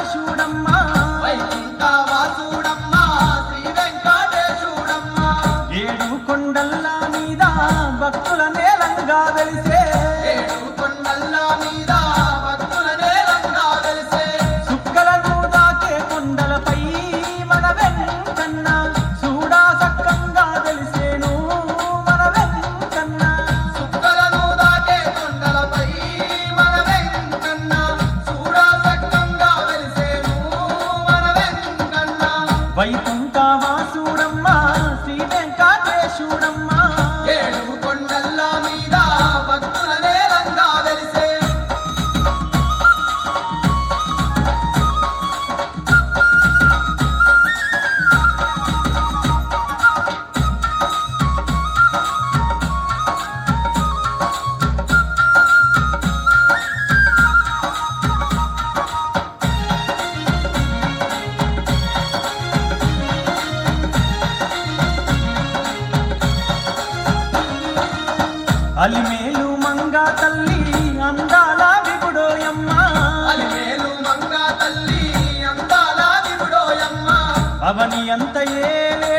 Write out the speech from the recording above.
వెంకటేశుడమ్మా వైకుంఠ వాసుడమ్మా శ్రీ వెంకటేశుడమ్మా ఏడు కొండల మీద భక్తుల నేలంగా వెలిసే ఏడు కొండల మీద భక్తుల నేలంగా వెలిసే సుక్కలను దాకే కొండలపై మన వెంకన్న చూడా సక్కంగా వెలిసేను మన వెంకన్న సుక్కలను దాకే కొండలపై మన వెంకన్న చూడా సక్కంగా వెలిసేను మన వెంకన్న వైకుంఠ వాసుడమ్మా శ్రీ వెంకటేశుడమ్మా ఏడు కొండల మీద భక్తుల నేలంగా వెలిసే అలిమేలు మంగా తల్లి అందాల విపుడోయమ్మా అలిమేలు మంగా తల్లి అందాల విపుడోయమ్మ అవని అంత ఏలే